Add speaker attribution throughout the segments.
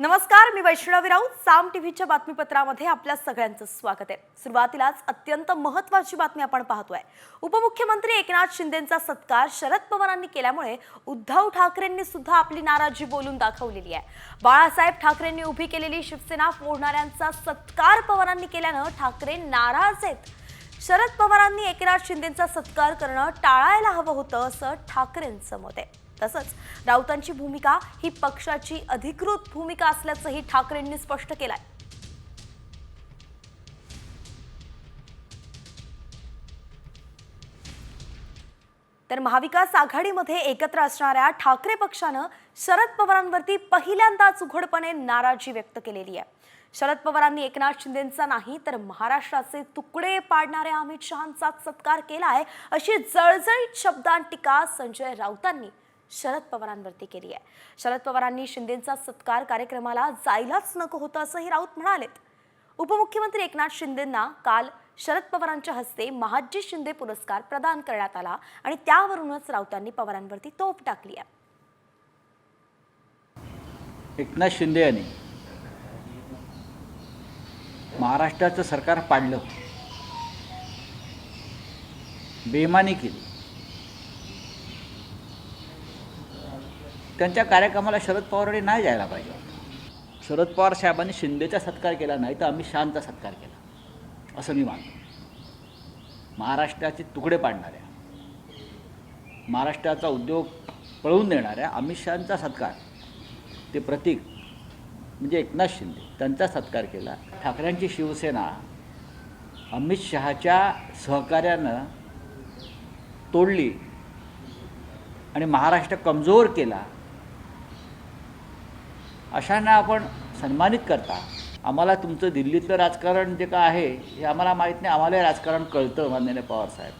Speaker 1: नमस्कार, मी वैष्णवी राऊत. साम टीव्हीच्या बातमीपत्रामध्ये आपल्या सगळ्यांचं स्वागत आहे. सुरुवातीलाच अत्यंत महत्त्वाची बातमी आपण पाहतोय. उपमुख्यमंत्री एकनाथ शिंदेंचा सत्कार शरद पवारांनी केल्यामुळे उद्धव ठाकरेंनी सुद्धा आपली नाराजी बोलून दाखवलेली आहे. बाळासाहेब ठाकरेंनी उभी केलेली शिवसेना फोडणाऱ्यांचा सत्कार पवारांनी केल्यानं ठाकरे नाराज आहेत. शरद पवारांनी एकनाथ शिंदेंचा सत्कार करणं टाळायला हवं होतं असं ठाकरेंचं मत आहे. तसंच राऊतांची भूमिका ही पक्षाची अधिकृत भूमिका असल्याचंही ठाकरेंनी स्पष्ट केलंय. तर महाविकास आघाडीमध्ये एकत्र असणाऱ्या ठाकरे पक्षानं शरद पवारांवरती पहिल्यांदाच उघडपणे नाराजी व्यक्त केलेली आहे. शरद पवारांनी एकनाथ शिंदेंचा नाही तर महाराष्ट्राचे तुकडे पाडणाऱ्या अमित शहांचा सत्कार केलाय अशी जळजळीत शब्दांत टीका संजय राऊतांनी शरद पवारांवरती केली आहे. शरद पवारांनी शिंदेंचा सत्कार कार्यक्रमाला जायलाच नको होतं असंही राऊत म्हणालेत. उपमुख्यमंत्री एकनाथ शिंदेंना काल शरद पवारांच्या हस्ते महाजी शिंदे पुरस्कार प्रदान करण्यात आला आणि त्यावरूनच राऊतांनी पवारांवरती तोफ टाकली आहे.
Speaker 2: एकनाथ शिंदे यांनी महाराष्ट्राचं सरकार पाडलं, बेईमानी केली. त्यांच्या कार्यक्रमाला शरद पवारांनी नाही जायला पाहिजे. शरद पवार साहेबांनी शिंदेचा सत्कार केला नाही तर अमित शहांचा सत्कार केला असं मी मानतो. महाराष्ट्राचे तुकडे पाडणाऱ्या, महाराष्ट्राचा उद्योग पळवून देणाऱ्या अमित शहांचा सत्कार, ते प्रतीक म्हणजे एकनाथ शिंदे, त्यांचा सत्कार केला. ठाकरेंची शिवसेना अमित शहाच्या सहकार्यानं तोडली आणि महाराष्ट्र कमजोर केला. अशांना आपण सन्मानित करता. आम्हाला तुमचं दिल्लीतलं राजकारण जे काय आहे हे आम्हाला माहीत नाही, आम्हाला राजकारण कळतं माननीय पवारसाहेब.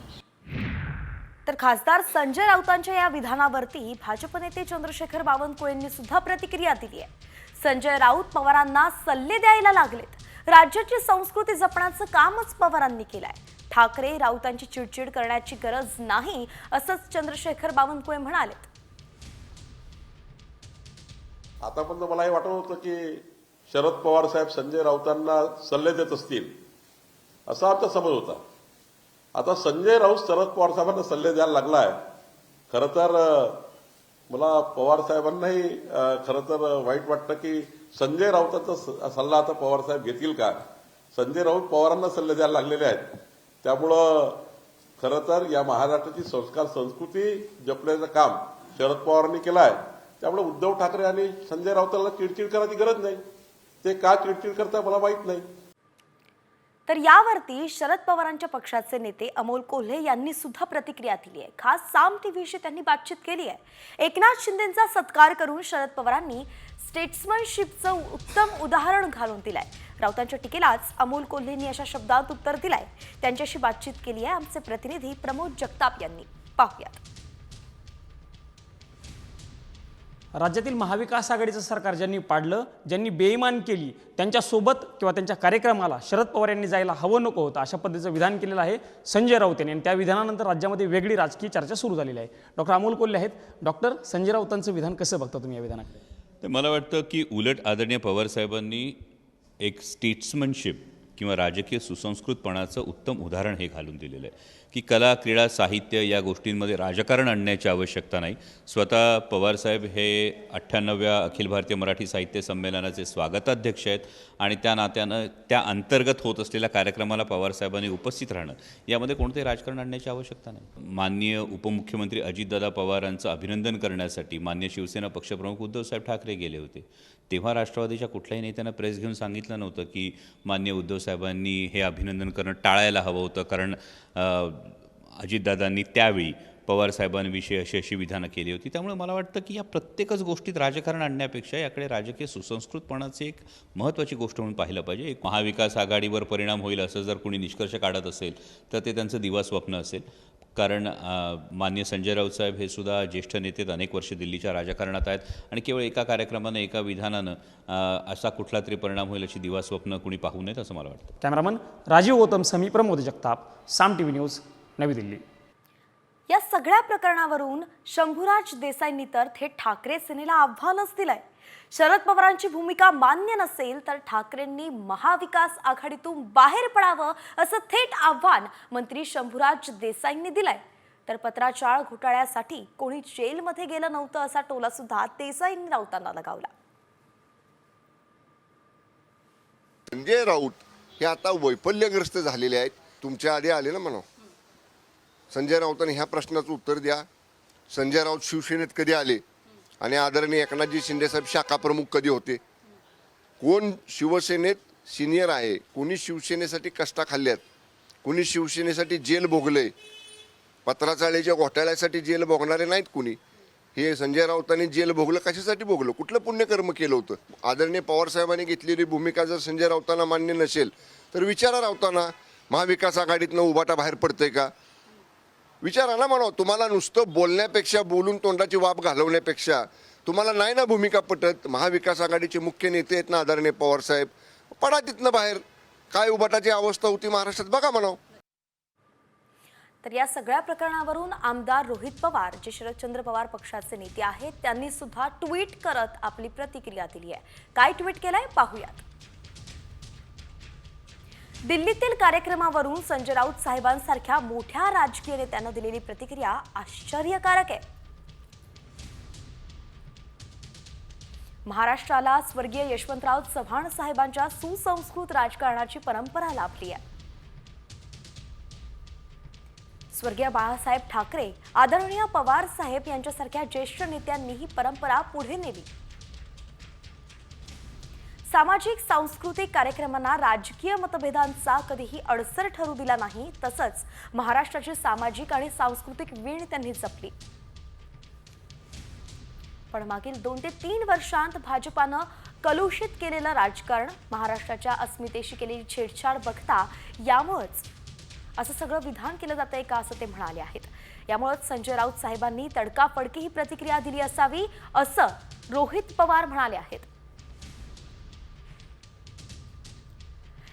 Speaker 1: तर खासदार संजय राऊतांच्या या विधानावरती भाजप नेते चंद्रशेखर बावनकुळेंनी सुद्धा प्रतिक्रिया दिली आहे. संजय राऊत पवारांना सल्ले द्यायला लागलेत. राज्याची संस्कृती जपण्याचं कामच पवारांनी केलंय. ठाकरे राऊतांची चिडचिड करण्याची गरज नाही असंच चंद्रशेखर बावनकुळे म्हणालेत.
Speaker 3: आतापर्यंत मला हे वाटत होतं की शरद पवार साहेब संजय राऊतांना सल्ले देत असतील असा आमचा समज होता. आता संजय राऊत शरद पवार साहेबांना सल्ले द्यायला लागलाय. खरं तर मला पवार साहेबांनाही खरं तर वाईट वाटतं की संजय राऊतांचा सल्ला आता पवार साहेब घेतील का. संजय राऊत पवारांना सल्ले द्यायला लागलेले आहेत. त्यामुळं खरं तर या महाराष्ट्राची संस्कार संस्कृती जपण्याचं काम शरद पवारांनी केलं आहे. त्यामुळे उद्धव ठाकरे आणि संजय राऊतांना चिडचिड करायची गरज नाही. ते का चिडचिड करता मला माहित नाही.
Speaker 1: तर यावरती शरद पवारांच्या पक्षाचे नेते अमोल कोल्हे यांनी सुद्धा प्रतिक्रिया दिली आहे. खास साम टीव्हीशी त्यांनी बातचीत केली आहे. एकनाथ शिंदेंचा सत्कार करून शरद पवारांनी स्टेट्समनशिपचं उत्तम उदाहरण घालून दिलंय. राऊतांच्या टीकेलाच अमोल कोल्हेंनी अशा शब्दात उत्तर दिलंय. त्यांच्याशी बातचीत केली आहे आमचे प्रतिनिधी प्रमोद जगताप यांनी. पाहूयात.
Speaker 4: राज्यातील महाविकास आघाडीचं सरकार ज्यांनी पाडलं, ज्यांनी बेईमान केली, त्यांच्यासोबत किंवा त्यांच्या कार्यक्रमाला शरद पवार यांनी जायला हवं नको होतं अशा पद्धतीचं विधान केलेलं आहे संजय राऊत यांनी. आणि त्या विधानानंतर राज्यामध्ये वेगळी राजकीय चर्चा सुरू झालेली आहे. डॉक्टर अमोल कोल्हे आहेत. डॉक्टर, संजय राऊतांचं विधान कसं बघता तुम्ही या विधानाकडे?
Speaker 5: तर मला वाटतं की उलट आदरणीय पवारसाहेबांनी एक स्टेट्समनशिप किंवा राजकीय सुसंस्कृतपणाचं उत्तम उदाहरण हे घालून दिलेलं आहे की कला, क्रीडा, साहित्य या गोष्टींमध्ये राजकारण आणण्याची आवश्यकता नाही. स्वतः पवारसाहेब हे 98व्या अखिल भारतीय मराठी साहित्य संमेलनाचे स्वागताध्यक्ष आहेत आणि त्या नात्यानं त्या अंतर्गत होत असलेल्या कार्यक्रमाला पवारसाहेबांनी उपस्थित राहणं यामध्ये कोणतेही राजकारण आणण्याची आवश्यकता नाही. माननीय उपमुख्यमंत्री अजितदादा पवारांचं अभिनंदन करण्यासाठी माननीय शिवसेना पक्षप्रमुख उद्धवसाहेब ठाकरे गेले होते. तेव्हा राष्ट्रवादीच्या कुठल्याही नेत्यानं प्रेस घेऊन सांगितलं नव्हतं की माननीय उद्धवसाहेबांनी हे अभिनंदन करणं टाळायला हवं होतं, कारण अजितदादांनी त्यावेळी पवारसाहेबांविषयी अशी विधानं केली होती. त्यामुळे मला वाटतं की या प्रत्येकच गोष्टीत राजकारण आणण्यापेक्षा याकडे राजकीय सुसंस्कृतपणाची एक महत्त्वाची गोष्ट म्हणून पाहिलं पाहिजे. एक महाविकास आघाडीवर परिणाम होईल असं जर कोणी निष्कर्ष काढत असेल तर ते त्यांचं दिवास्वप्न असेल. कारण माननीय संजय राऊत साहेब हे सुद्धा ज्येष्ठ नेते, अनेक वर्ष दिल्लीच्या राजकारणात आहेत आणि केवळ एका कार्यक्रमानं, एका विधानानं असा कुठला तरी परिणाम होईल अशी दिवास्वप्न कोणी पाहू नयेत असं मला वाटतं.
Speaker 4: कॅमेरामन राजीव गौतम समी, प्रमोद जगताप, साम टीव्ही न्यूज, नवी दिल्ली.
Speaker 1: या सगळ्या प्रकरणावरून शंभूराज देसाईंनी तर थेट ठाकरे सेनेला आव्हानच दिलंय. शरद पवारांची भूमिका मान्य नसेल तर ठाकरेंनी महाविकास आघाडीतून बाहेर पडावं असं थेट आव्हान मंत्री शंभूराज देसाईंनी दिलंय. तर पत्राचार घोटाळ्यासाठी कोणी जेलमध्ये गेलं नव्हतं असा टोला सुद्धा देसाईंनी राऊतांना लगावला.
Speaker 6: संजय राऊत हे आता वैफल्यग्रस्त झालेले आहेत. तुमच्या आधी आले ना म्हणा, संजय राऊतांनी ह्या प्रश्नाचं उत्तर द्या. संजय राऊत शिवसेनेत कधी आले आणि आदरणीय एकनाथजी शिंदेसाहेब शाखा प्रमुख कधी होते? कोण शिवसेनेत सिनियर आहे? कोणी शिवसेनेसाठी कष्टा खाल्ल्यात? कोणी शिवसेनेसाठी जेल भोगलंय? पत्राचाळीच्या घोटाळ्यासाठी जेल भोगणारे नाहीत कुणी. हे संजय राऊतांनी जेल भोगलं कशासाठी भोगलं? कुठलं पुण्यकर्म केलं होतं? आदरणीय पवारसाहेबांनी घेतलेली भूमिका जर संजय राऊतांना मान्य नसेल तर विचारा राऊतांना, महाविकास आघाडीतनं उभाटा बाहेर पडतंय का? विचारा ना म्हणा. तुम्हाला नुसतं बोलण्यापेक्षा, बोलून तोंडाची वाफ घालवण्यापेक्षा तुम्हाला नाही ना भूमिका पटत, महाविकास आघाडीचे मुख्य नेते आहेत ना आदरणीय पवारसाहेब, पडा तिथनं बाहेर. काय उभाटाची अवस्था होती महाराष्ट्रात बघा म्हणावं.
Speaker 1: तर या सगळ्या प्रकरणावरून आमदार रोहित पवार, जे शरदचंद्र पवार पक्षाचे नेते आहेत, त्यांनी सुद्धा ट्विट करत आपली प्रतिक्रिया दिली आहे. काय ट्विट केलंय पाहूयात. दिल्लीतील कार्यक्रमावरून संजय राऊत साहेबांसारख्या मोठ्या राजकीय नेत्यांना दिलेली प्रतिक्रिया आश्चर्यकारक आहे. महाराष्ट्राला स्वर्गीय यशवंतराव चव्हाण साहेबांच्या सुसंस्कृत राजकारणाची परंपरा लाभली आहे. स्वर्गीय बाळासाहेब ठाकरे, आदरणीय पवार साहेब यांच्यासारख्या ज्येष्ठ नेत्यांनी ही परंपरा पुढे नेली. सामाजिक सांस्कृतिक कार्यक्रमांना राजकीय मतभेदांचा कधीही अडसर ठरू दिला नाही. तसंच महाराष्ट्राची सामाजिक आणि सांस्कृतिक वीण त्यांनी जपली. पण मागील 2 ते 3 वर्षांत भाजपानं कलुषित केलेलं राजकारण, महाराष्ट्राच्या अस्मितेशी केलेली छेडछाड बघता यामुळेच असं सगळं विधान केलं जातंय का, असं ते म्हणाले आहेत. यामुळेच संजय राऊत साहेबांनी तडकाफडकी ही प्रतिक्रिया दिली असावी, असं रोहित पवार म्हणाले आहेत.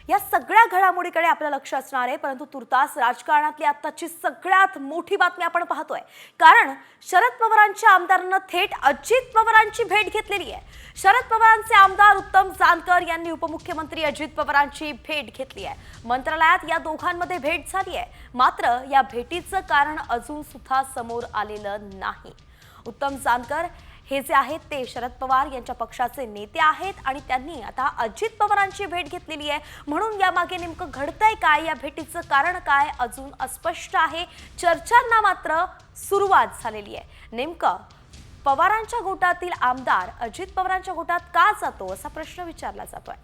Speaker 1: या सगळ्या घडामोडीकडे आपलं लक्ष असणार आहे, परंतु तुर्तास राजकारणातली आताची सगळ्यात मोठी बातमी आपण पाहतोय. कारण शरद पवारांच्या आमदारांना थेट अजित पवारांची भेट घेतलेली आहे. शरद पवारांचे आमदार उत्तम जानकर यांनी उपमुख्यमंत्री अजित पवारांची भेट घेतली आहे. मंत्रालयात या दोघांमध्ये भेट झाली आहे. मात्र या भेटीचं कारण अजून सुद्धा समोर आलेलं नाही. उत्तम जानकर हे जे आहेत ते शरद पवार यांच्या पक्षाचे नेते आहेत आणि त्यांनी आता अजित पवारांची भेट घेतलेली आहे. म्हणून यामागे नेमकं घडतंय काय, या भेटीचं कारण काय, अजून अस्पष्ट आहे. चर्चांना मात्र सुरुवात झालेली आहे. नेमकं पवारांच्या गोटातील आमदार अजित पवारांच्या गोटात का जातो, असा प्रश्न विचारला जातोय.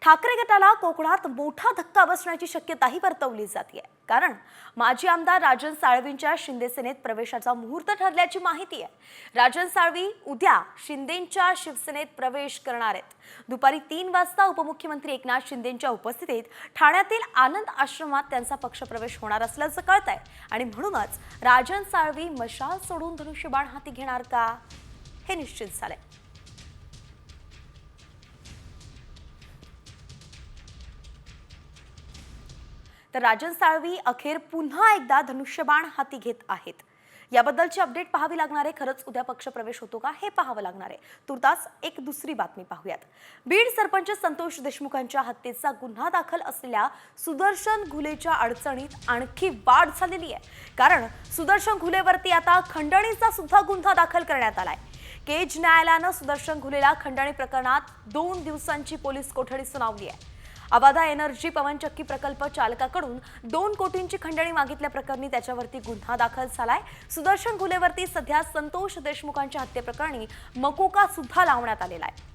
Speaker 1: ठाकरे गटाला कोकणात मोठा धक्का बसण्याची शक्यताही वर्तवली जाते. कारण माजी आमदार राजन साळवींच्या शिंदेसेनेत प्रवेशाचा मुहूर्त ठरल्याची माहिती आहे. राजन साळवी उद्या शिंदेंच्या शिवसेनेत प्रवेश करणार आहेत. दुपारी 3 वाजता उपमुख्यमंत्री एकनाथ शिंदेंच्या उपस्थितीत ठाण्यातील आनंद आश्रमात त्यांचा पक्षप्रवेश होणार असल्याचं कळतंय. आणि म्हणूनच राजन साळवी मशाल सोडून धनुष्यबाण हाती घेणार का, हे निश्चित झालंय. तर राजन साळवी अखेर पुन्हा एकदा धनुष्यबाण हाती घेत आहेत. याबद्दलची अपडेट पाहावी लागणार आहे. खरंच उद्या पक्षप्रवेश होतो का, हे पाहावं लागणार आहे. तुर्तास एक दुसरी बातमी पाहूयात. बीड सरपंच संतोष देशमुखांच्या हत्येचा गुन्हा दाखल असलेल्या सुदर्शन घुलेच्या अडचणीत आणखी वाढ झालेली आहे. कारण सुदर्शन घुलेवरती आता खंडणीचा सुद्धा गुन्हा दाखल करण्यात आलाय. केज न्यायालयानं सुदर्शन घुलेला खंडणी प्रकरणात 2 दिवसांची पोलीस कोठडी सुनावली आहे. अबाधा एनर्जी पवनचक्की प्रकल्प चालकाकडून 2 कोटींची खंडणी मागितल्याप्रकरणी त्याच्यावरती गुन्हा दाखल झालाय. सुदर्शन घुलेवरती सध्या संतोष देशमुखांच्या हत्येप्रकरणी मकोका सुद्धा लावण्यात आलेला आहे.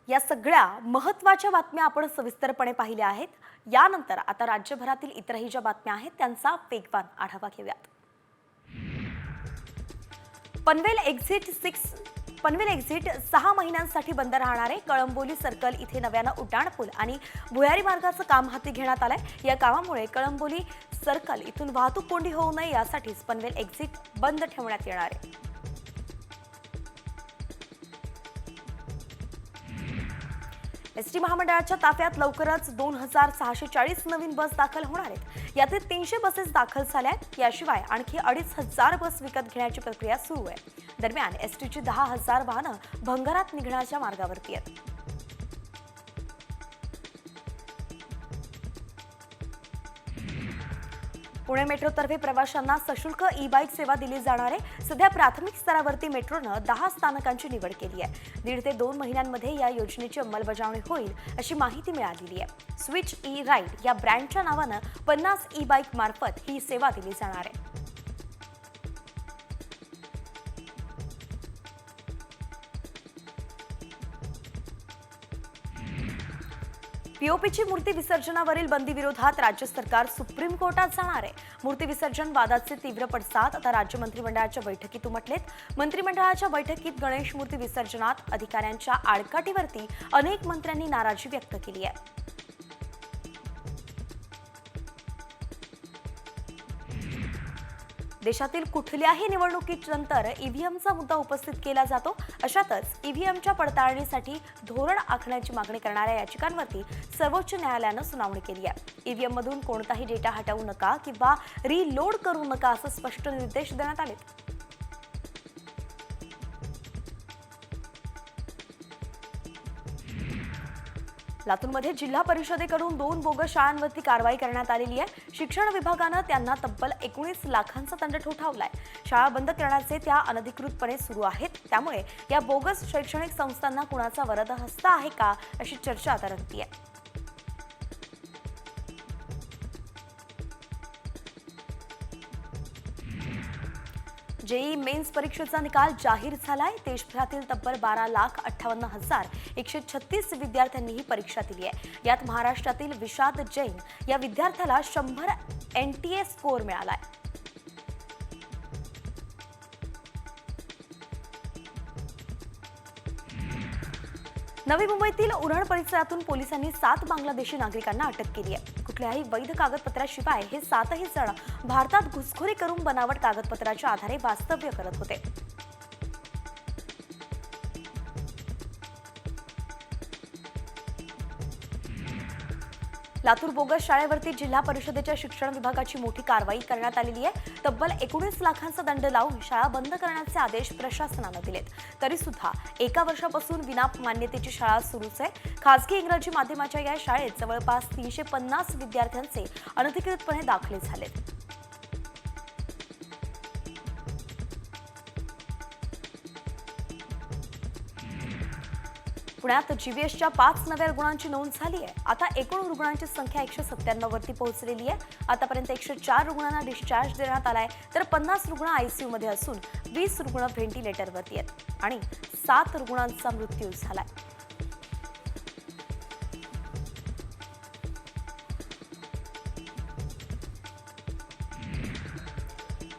Speaker 1: या सगळ्या महत्त्वाच्या बातम्या आपण सविस्तरपणे पाहिल्या आहेत. यानंतर आता राज्यभरातील इतरही ज्या बातम्या आहेत त्यांचा वेगवान आढावा घेऊयात. पनवेल एक्झिट 6 महिन्यांसाठी बंद राहणार आहे. कळंबोली सर्कल इथे नव्यानं उड्डाणपूल आणि भुयारी मार्गाचं काम हाती घेण्यात आलंय. या कामामुळे कळंबोली सर्कल इथून वाहतूक कोंडी होऊ नये यासाठीच पनवेल एक्झिट बंद ठेवण्यात येणार आहे. एसटी महामंडळाच्या ताफ्यात लवकरच 2640 नवीन बस दाखल होणार आहेत. यातील 300 बसेस दाखल झाल्या आहेत. याशिवाय आणखी 2500 बस विकत घेण्याची प्रक्रिया सुरू आहे. दरम्यान एसटीची 10,000 वाहनं भंगारात निघण्याच्या मार्गावरती आहेत. पुणे मेट्रोतर्फे प्रवाशांना सशुल्क ई-बाईक सेवा दिली जाणार आहे. सध्या प्राथमिक स्तरावरती मेट्रोनं 10 स्थानकांची निवड केली आहे. 1.5 ते 2 महिन्यांमध्ये या योजनेची अंमलबजावणी होईल अशी माहिती मिळालेली आहे. स्विच ई राईड या ब्रँडच्या नावानं 50 ई-बाईक मार्फत ही सेवा दिली जाणार आहे. पीओपीची मूर्ती विसर्जनावरील बंदी विरोधात राज्य सरकार सुप्रीम कोर्टात जाणार आहे. मूर्ती विसर्जन वादाचे तीव्र पडसाद आता राज्य मंत्रिमंडळाच्या बैठकीत उमटलेत. मंत्रिमंडळाच्या बैठकीत गणेश मूर्ती विसर्जनात अधिकाऱ्यांच्या आडकाठीवरती अनेक मंत्र्यांनी नाराजी व्यक्त केली आहे. देशातील कुठल्याही निवडणुकीनंतर ईव्हीएमचा मुद्दा उपस्थित केला जातो. अशातच ईव्हीएमच्या पडताळणीसाठी धोरण आखण्याची मागणी करणाऱ्या याचिकांवरती सर्वोच्च न्यायालयानं सुनावणी केली आहे. ईव्हीएममधून कोणताही डेटा हटवू नका किंवा रिलोड करू नका असं स्पष्ट निर्देश देण्यात आलेत. लातूरमध्ये जिल्हा परिषदेकडून 2 बोगस शाळांवरती कारवाई करण्यात आलेली आहे. शिक्षण विभागानं त्यांना तब्बल 19 लाखांचा दंड ठोठावलाय. शाळा बंद करण्याचे त्या अनधिकृतपणे सुरू आहेत. त्यामुळे या बोगस शैक्षणिक संस्थांना कुणाचा वरदहस्त आहे का अशी चर्चा आता रंगतीये. जेईई मेन्स परीक्षेचा निकाल जाहीर झालाय. देशभरातील तब्बल 12,58,136 विद्यार्थ्यांनी ही परीक्षा दिली आहे. यात महाराष्ट्रातील विशाद जैन या विद्यार्थ्याला 100 NTA स्कोअर मिळालाय. नवी मुंबईतील उरण परिसरातून पोलिसांनी 7 बांगलादेशी नागरिकांना अटक केली आहे. कुठल्याही वैध कागदपत्राशिवाय हे 7ही जण भारतात घुसखोरी करून बनावट कागदपत्राच्या आधारे वास्तव्य करत होते. लातूर बोगस शाळेवरती जिल्हा परिषदेच्या शिक्षण विभागाची मोठी कारवाई करण्यात आलेली आहे. तब्बल 19 लाखांचा दंड लावून शाळा बंद करण्याचे आदेश प्रशासनानं दिलेत. तरी सुद्धा 1 वर्षापासून विना मान्यतेची शाळा सुरूच आहे. खासगी इंग्रजी माध्यमाच्या या शाळेत जवळपास 350 विद्यार्थ्यांचे अनधिकृतपणे दाखले झालेत. पुण्यात जीव्हीएसच्या 5 नव्या रुग्णांची नोंद झाली आहे. आता एकूण रुग्णांची संख्या 197 वरती पोहोचलेली आहे. आतापर्यंत 104 रुग्णांना डिस्चार्ज देण्यात आलाय, तर 50 रुग्ण आयसीयू मध्ये असून 20 रुग्ण व्हेंटिलेटरवरती आहेत आणि 7 रुग्णांचा मृत्यू झालाय.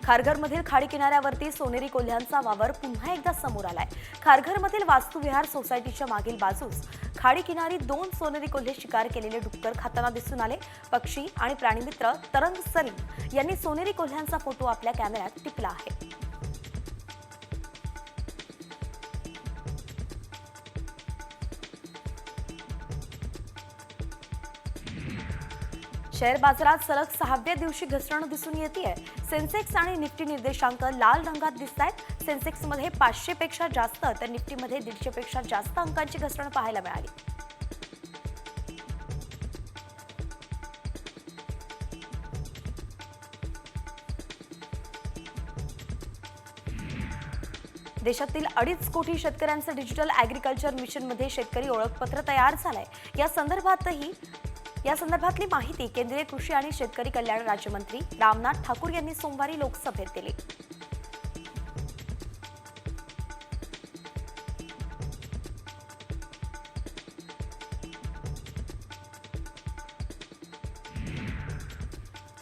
Speaker 1: खारघरमधील खाडी किनाऱ्यावरती सोनेरी कोल्ह्यांचा वावर पुन्हा एकदा समोर आलाय. खारघरमधील वास्तुविहार सोसायटीच्या मागील बाजूस खाडी किनारी 2 सोनेरी कोल्हे शिकार केलेले डुक्कर खाताना दिसून आले. पक्षी आणि प्राणीमित्र तरंग सरीन यांनी सोनेरी कोल्ह्यांचा फोटो आपल्या कॅमेऱ्यात टिपला आहे. शेअर बाजारात सलग 6व्या दिवशी घसरण दिसून येतेय. सेन्सेक्स आणि निफ्टी निर्देशांक लाल रंगात दिसत आहेत. सेन्सेक्समध्ये 500 पेक्षा जास्त तर निफ्टीमध्ये 150 पेक्षा जास्त अंकांची घसरण पाहायला मिळाली. देशातील 2.5 कोटी शेतकऱ्यांचं डिजिटल ॲग्रिकल्चर मिशनमध्ये शेतकरी ओळखपत्र तयार झालंय. या संदर्भातली माहिती केंद्रीय कृषी आणि शेतकरी कल्याण राज्यमंत्री रामनाथ ठाकूर यांनी सोमवारी लोकसभेत दिली.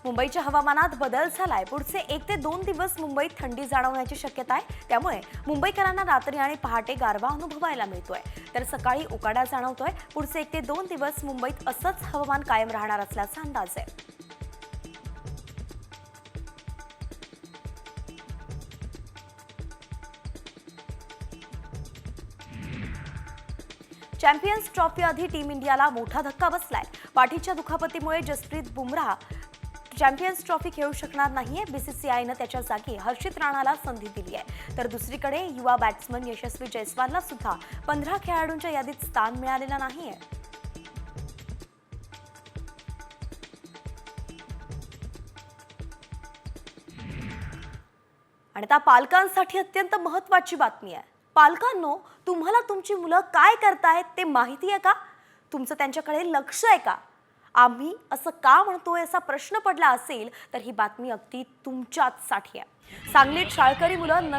Speaker 1: मुंबईच्या हवामानात बदल झालाय. पुढचे 1 ते 2 दिवस मुंबईत थंडी जाणवण्याची शक्यता आहे. त्यामुळे मुंबईकरांना रात्री आणि पहाटे गारवा अनुभवायला मिळतोय, तर सकाळी उकाडा जाणवतोय. पुढचे 1 ते 2 दिवस मुंबईत असंच हवामान कायम राहणार असल्याचा अंदाज आहे. चॅम्पियन्स ट्रॉफी आधी टीम इंडियाला मोठा धक्का बसलाय. पाठीच्या दुखापतीमुळे जसप्रीत बुमराह चॅम्पियन्स ट्रॉफी खेळू शकणार नाहीये. बीसीसीआयनं त्याच्या जागी हर्षित राणाला संधी दिली आहे. तर दुसरीकडे युवा बॅट्समन यशस्वी जयस्वालला सुद्धा 15 खेळाडूंच्या यादीत स्थान मिळालेलं नाहीये. आणि त्या पालकांसाठी अत्यंत महत्त्वाची बातमी आहे. पालकांनो, तुम्हाला तुमची मुलं काय करतायत ते माहिती आहे का? तुमचं त्यांच्याकडे लक्ष आहे का? आम्ही असं का म्हणतोय असा प्रश्न पडला असेल तर ही बातमी अगदी तुमच्याचसाठी आहे. सांगलीत शाळकरी मुलं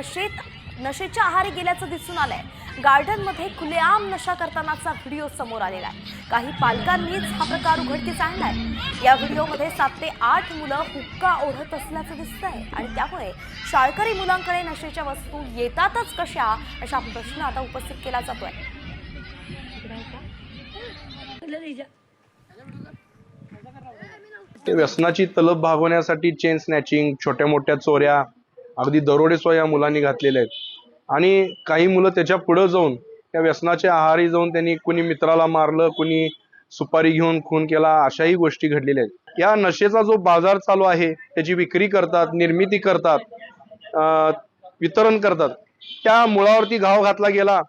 Speaker 1: नशेच्या आहारी गेल्याचं दिसून आलंय. गार्डनमध्ये खुलेआम नशा करतानाचा व्हिडिओ समोर आलेला आहे. काही पालकांनीच हा प्रकार उघडकीस आणलाय. या व्हिडिओमध्ये 7 ते 8 मुलं हुक्का ओढत असल्याचं दिसतंय आणि त्यामुळे शाळकरी मुलांकडे नशेच्या वस्तू येतातच कशा असा प्रश्न आता उपस्थित केला जातोय.
Speaker 7: ते व्यसनाची तलब भागवण्यासाठी चेन स्नॅचिंग, छोट्या मोठ्या चोऱ्या, अगदी दरोडे सुद्धा या मुलांनी घातलेले आहेत. आणि काही मुलं त्याच्या पुढे जाऊन त्या व्यसनाच्या आहारी जाऊन त्यांनी कुणी मित्राला मारलं, कुणी सुपारी घेऊन खून केला, अशाही गोष्टी घडलेल्या आहेत. या नशेचा जो बाजार चालू आहे त्याची विक्री करतात, निर्मिती करतात, वितरण करतात. त्या मुळावरती घाव घातला गेला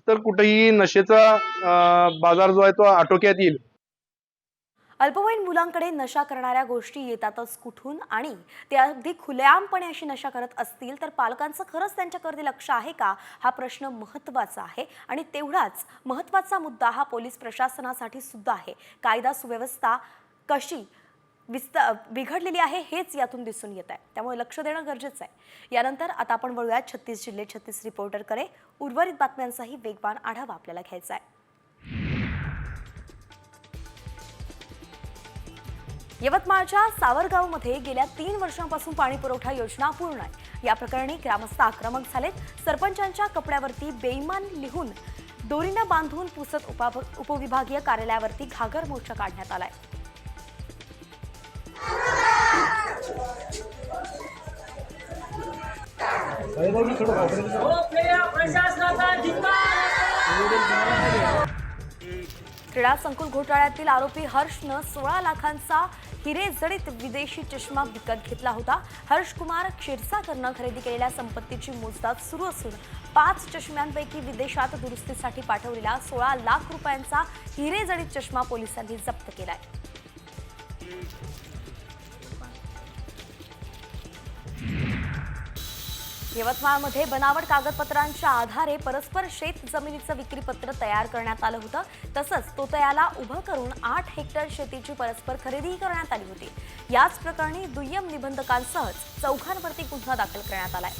Speaker 7: तर कुठेही नशेचा बाजार जो आहे तो आटोक्यात येईल.
Speaker 1: अल्पवयीन मुलांकडे नशा करणाऱ्या गोष्टी येतातच कुठून आणि ते अगदी खुलेआमपणे अशी नशा करत असतील तर पालकांचं खरंच त्यांच्याकडे लक्ष आहे का हा प्रश्न महत्त्वाचा आहे. आणि तेवढाच महत्त्वाचा मुद्दा हा पोलीस प्रशासनासाठी सुद्धा आहे. कायदा सुव्यवस्था कशी बिघडलेली आहे हेच यातून दिसून येत आहे. त्यामुळे लक्ष देणं गरजेचं आहे. यानंतर आता आपण वळूयात 36 जिल्हे 36 रिपोर्टरकडे. उर्वरित बातम्यांचाही वेगवान आढावा आपल्याला घ्यायचा आहे. यवतमाळच्या सावरगावमध्ये गेल्या 3 वर्षांपासून पाणी पुरवठा योजना अपूर्ण आहे. या प्रकरणी ग्रामस्थ आक्रमक झालेत. सरपंचांच्या कपड्यावरती बेईमान लिहून दोरीनं बांधून पुसत उपविभागीय कार्यालयावरती घागर मोर्चा काढण्यात आलाय. क्रीडा संकुल घोटाळ्यातील आरोपी हर्षनं 16 लाखांचा हिरेजडित विदेशी चष्मा विकत घेतला होता. हर्ष कुमार क्षीरसागरनं खरेदी केलेल्या संपत्तीची मोजदाद सुरू असून 5 चष्म्यांपैकी विदेशात दुरुस्तीसाठी पाठवलेला 16 लाख रुपयांचा हिरेजडित चष्मा पोलिसांनी जप्त केलाय. यवतमाळमध्ये बनावट कागदपत्रांच्या आधारे परस्पर शेत जमिनीचं विक्रीपत्र तयार करण्यात आलं होतं. तसंच तोतयाला उभं करून 8 हेक्टर शेतीची परस्पर खरेदीही करण्यात आली होती. याच प्रकरणी दुय्यम निबंधकांसह 4 गुन्हा दाखल करण्यात आलाय.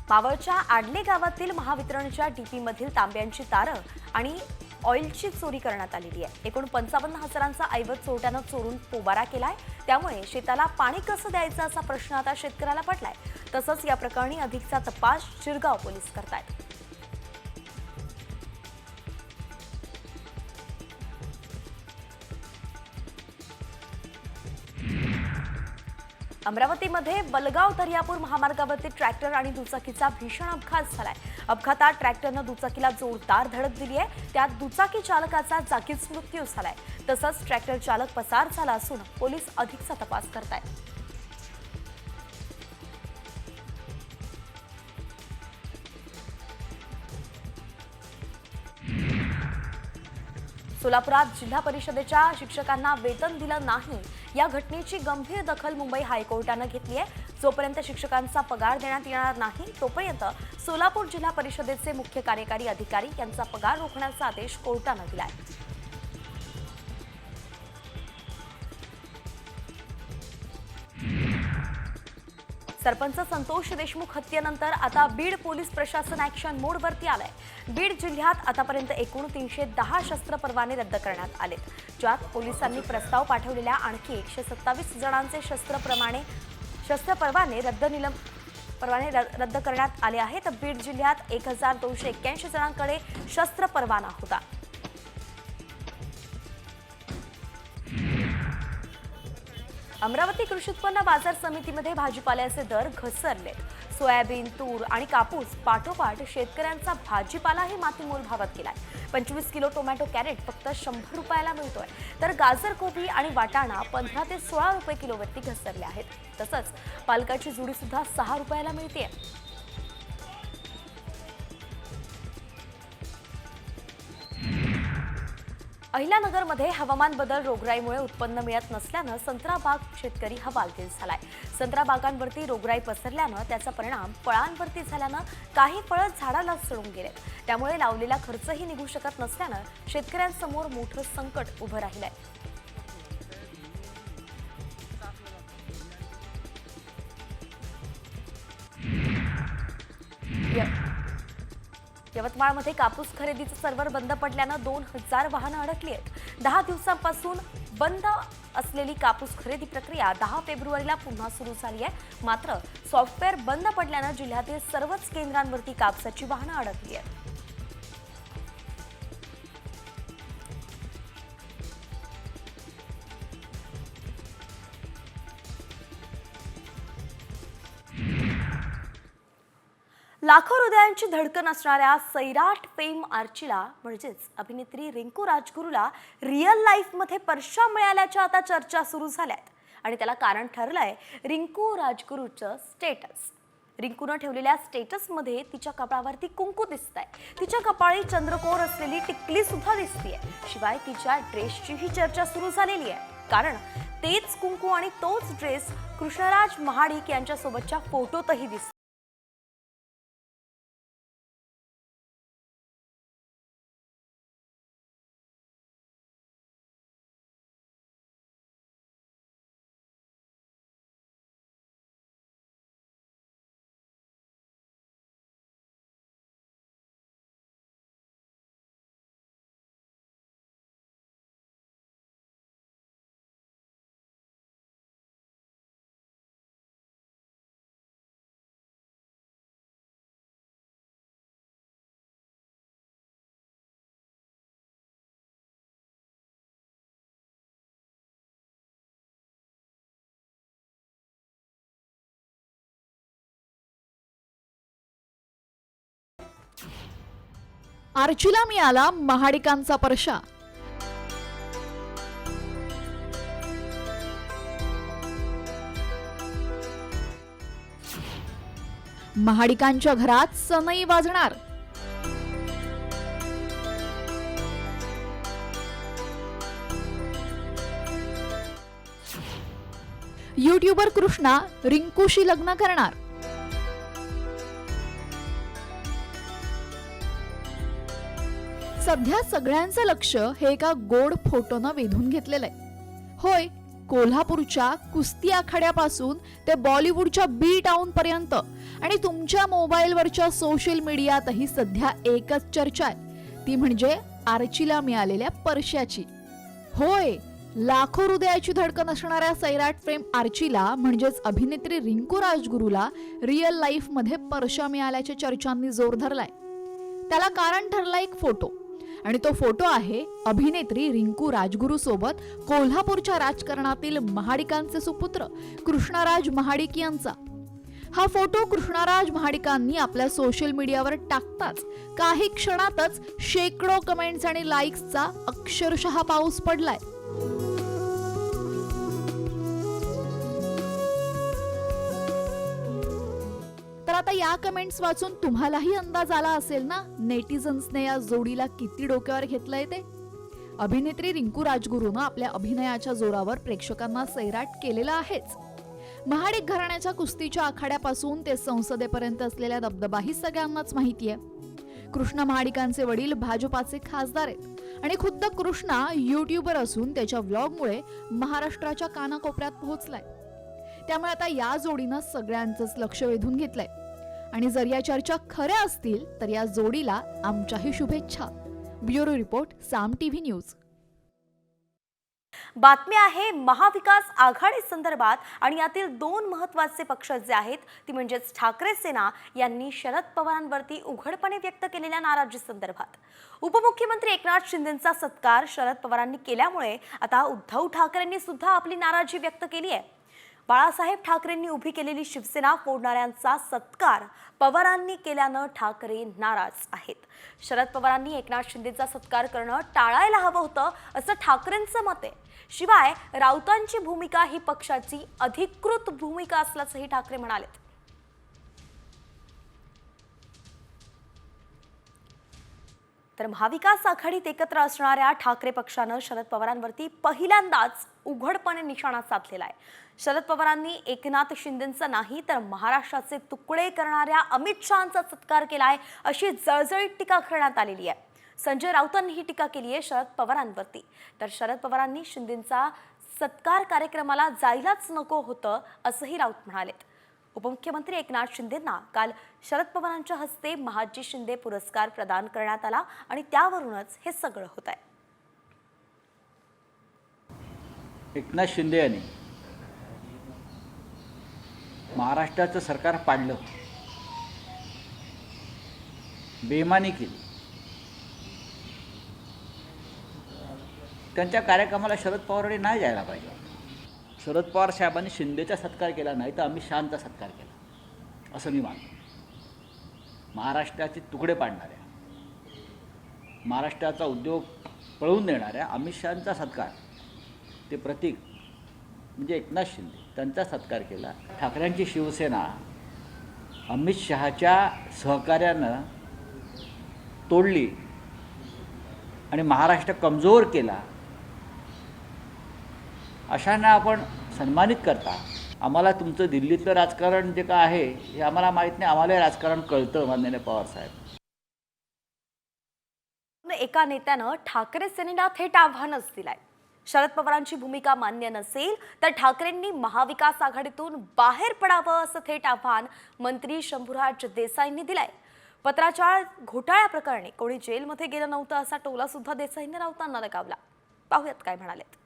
Speaker 1: मावळच्या आडले गावातील महावितरणच्या डीपीमधील तांब्यांची तारं आणि ऑइलची चोरी करण्यात आलेली आहे. एकूण 55,000चा ऐवज चोरट्यानं चोरून पोबारा केलाय. त्यामुळे शेताला पाणी कसं द्यायचं असा प्रश्न आता शेतकऱ्याला पडलाय. तसंच या प्रकरणी अधिकचा तपास शिरगाव पोलीस करतायत. अमरावतीमध्ये बलगाव दर्यापूर महामार्गावरती ट्रॅक्टर आणि दुचाकीचा भीषण अपघात झालाय. अपघातात ट्रॅक्टरनं दुचाकीला जोरदार धडक दिली आहे. त्यात दुचाकी चालकाचा जागीच मृत्यू झालाय. तसंच ट्रॅक्टर चालक पसार झाला असून पोलीस अधिकचा तपास करतायत. सोलापुरात जिल्हा परिषदेच्या शिक्षकांना वेतन दिलं नाही या घटनेची गंभीर दखल मुंबई हायकोर्टानं घेतली आहे. जोपर्यंत शिक्षकांचा पगार देण्यात येणार नाही तोपर्यंत सोलापूर जिल्हा परिषदेचे मुख्य कार्यकारी अधिकारी यांचा पगार रोखण्याचा आदेश कोर्टानं दिलाय. सरपंच संतोष देशमुख हत्येनंतर आता बीड पोलीस प्रशासन ॲक्शन मोडवरती आलंय. बीड जिल्ह्यात आतापर्यंत एकूण 310 शस्त्र परवाने रद्द करण्यात आलेत. ज्यात पोलिसांनी प्रस्ताव पाठवलेल्या आणखी 127 जणांचे शस्त्र परवाने रद्द करण्यात आले आहेत. बीड जिल्ह्यात 1281 जणांकडे शस्त्र परवाना होता. अमरावती कृषी उत्पन्न बाजार समितीमध्ये भाजीपाल्याचे दर घसरले. सोयाबीन, तूर आणि कापूस पाठोपाठ शेतकऱ्यांचा भाजीपालाही मातीमोल भावात गेलाय. 25 किलो टोमॅटो कॅरेट फक्त 100 रुपयाला मिळतोय, तर गाजर, कोबी आणि वाटाणा 15 ते 16 रुपये किलोवरती घसरले आहेत. तसंच पालकाची जुडी सुद्धा 6 रुपयाला मिळते. अहिल्यानगरमध्ये हवामान बदल रोगराईमुळे उत्पन्न मिळत नसल्यानं संत्रा बाग शेतकरी हवालदिल झालाय. संत्रा बागांवरती रोगराई पसरल्यानं त्याचा परिणाम फळांवरती झाल्यानं काही फळं झाडाला सडून गेलेत. त्यामुळे लावलेला खर्चही निघू शकत नसल्यानं शेतकऱ्यांसमोर मोठं संकट उभं राहिलंय. यवतमाळमध्ये कापूस खरेदीचं सर्व्हर बंद पडल्यानं 2000 वाहनं अडकली आहेत. 10 दिवसांपासून बंद असलेली कापूस खरेदी प्रक्रिया 10 फेब्रुवारीला पुन्हा सुरू झाली आहे. मात्र सॉफ्टवेअर बंद पडल्यानं जिल्ह्यातील सर्वच केंद्रांवरती कापसाची वाहनं अडकली आहेत. लाखो हृदयांची धडकन असणाऱ्या सैराट फेम आर्चीला म्हणजेच अभिनेत्री रिंकू राजगुरूला रिअल लाईफमध्ये परशा मिळाल्याच्या आता चर्चा सुरू झाल्यात. आणि त्याला कारण ठरलंय रिंकू राजगुरूचं स्टेटस. रिंकूनं ठेवलेल्या स्टेटसमध्ये तिच्या कपाळावरती कुंकू दिसतंय. तिच्या कपाळी चंद्रकोर असलेली टिकली सुद्धा दिसतेय. शिवाय तिच्या ड्रेसचीही चर्चा सुरू झालेली आहे. कारण तेच कुंकू आणि तोच ड्रेस कृष्णराज महाडिक यांच्यासोबतच्या फोटोतही दिसतो.
Speaker 8: आर्चीला मिळाला महाडिकांचा परशा. महाडिकांच्या घरात सनई वाजणार. यूट्यूबर कृष्णा रिंकूशी लग्न करणार. सध्या सगळ्यांचं लक्ष हे एका गोड फोटोनं वेधून घेतलेलं आहे. होय, कोल्हापूरच्या कुस्ती आखाड्यापासून ते बॉलिवूडच्या बी टाउन पर्यंत आणि तुमच्या मोबाईलवरच्या सोशल मीडियातही सध्या एकच चर्चा आहे, ती म्हणजे आर्चीला मिळालेल्या परशाची. होय, लाखो हृदयाची धडकन असणाऱ्या सैराट फेम आर्चीला म्हणजेच अभिनेत्री रिंकू राजगुरूला रिअल लाईफ मध्ये परशा मिळाल्याच्या चर्चांनी जोर धरलाय. त्याला कारण ठरला एक फोटो, आणि तो फोटो आहे अभिनेत्री रिंकू राजगुरू सोबत कोल्हापूरच्या राजकारणातील महाडिकांचे सुपुत्र कृष्णराज महाडिक यांचा. हा फोटो कृष्णराज महाडिकांनी आपल्या सोशल मीडियावर टाकताच काही क्षणातच शेकडो कमेंट्स आणि लाईक्सचा अक्षरशः पाऊस पडलाय. तर आता या कमेंट्स वाचून तुम्हालाही अंदाज आला असेल ना, नेटिझन्सने या जोडीला किती डोक्यावर घेतलंय ते. अभिनेत्री रिंकू राजगुरूनं आपल्या अभिनयाच्या जोरावर प्रेक्षकांना सैराट केलेला आहेच. महाडिक घराण्याच्या कुस्तीच्या आखाड्यापासून ते संसदेपर्यंत असलेला दबदबाही सगळ्यांनाच माहितीये. कृष्णा महाडिकांचे वडील भाजपाचे खासदार आहेत आणि खुद्द कृष्णा युट्यूबर असून त्याच्या व्लॉगमुळे महाराष्ट्राच्या कानाकोपऱ्यात पोहोचलाय. त्यामुळे आता या जोडीनं सगळ्यांचंच लक्ष वेधून घेतलंय. आणि जर या चर्चा खऱ्या असतील तर या जोडीला आमच्याही शुभेच्छा. ब्युरो रिपोर्ट, साम टीव्ही न्यूज.
Speaker 1: बातमी आहे महाविकास आघाडी संदर्भात आणि यातील दोन महत्त्वाचे पक्ष जे आहेत ती म्हणजेच ठाकरे सेना यांनी शरद पवारांवरती उघडपणे व्यक्त केलेल्या नाराजी संदर्भात. उपमुख्यमंत्री एकनाथ शिंदेंचा सत्कार शरद पवारांनी केल्यामुळे आता उद्धव ठाकरेंनी सुद्धा आपली नाराजी व्यक्त केली आहे. बाळासाहेब ठाकरेंनी उभी केलेली शिवसेना फोडणाऱ्यांचा सत्कार पवारांनी केल्यानं ठाकरे नाराज आहेत. शरद पवारांनी एकनाथ शिंदेचा सत्कार करणं टाळायला हवं होतं असं ठाकरेंचं मत आहे. शिवाय राऊतांची भूमिका ही पक्षाची अधिकृत भूमिका असल्याचंही ठाकरे म्हणाले. तर महाविकास आघाडीत एकत्र असणाऱ्या ठाकरे पक्षानं शरद पवारांवरती पहिल्यांदाच उघडपणे निशाणा साधलेला आहे. शरद पवारांनी एकनाथ शिंदेंचा नाही तर महाराष्ट्राचे तुकडे करणाऱ्या अमित शहांचा सत्कार केलाय अशी जळजळीत टीका करण्यात आलेली आहे. संजय राऊतांनी ही टीका केली आहे शरद पवारांवरती. तर शरद पवारांनी शिंदेंचा सत्कार कार्यक्रमाला जायलाच नको होतं असंही राऊत म्हणाले. उपमुख्यमंत्री एकनाथ शिंदेंना काल शरद पवारांच्या हस्ते महाजी शिंदे पुरस्कार प्रदान करण्यात आला आणि त्यावरूनच हे सगळं होत आहे.
Speaker 2: एकनाथ शिंदे यांनी महाराष्ट्राचं सरकार पाडलं, बेईमानी केली. त्यांच्या कार्यक्रमाला शरद पवारांनी नाही जायला पाहिजे. शरद पवार साहेबांनी शिंदेचा सत्कार केला नाही तर अमित शहांचा सत्कार केला असं मी मानतो. महाराष्ट्राचे तुकडे पाडणाऱ्या, महाराष्ट्राचा उद्योग पळवून देणाऱ्या अमित शहांचा सत्कार, ते प्रतीक म्हणजे एकनाथ शिंदे, त्यांचा सत्कार केला. ठाकरेंची शिवसेना अमित शहाच्या सहकार्यानं तोडली आणि महाराष्ट्र कमजोर केला. अशांना आपण सन्मानित करता. आम्हाला तुमचं दिल्लीतलं राजकारण जे काय आहे हे आम्हाला माहीत नाही, आम्हाला राजकारण कळतं माननीय पवारसाहेब.
Speaker 1: एका नेत्यानं ठाकरे सेनेला थेट आव्हानच दिलंय. शरद पवारांची भूमिका मान्य नसेल तर ठाकरेंनी महाविकास आघाडीतून बाहेर पडावं असं थेट आव्हान मंत्री शंभूराज देसाईंनी दिलंय. पत्राचार घोटाळ्याप्रकरणी कोणी जेलमध्ये गेलं नव्हतं असा टोला सुद्धा देसाईंनी राऊतांना लगावला. पाहूयात काय म्हणालेत.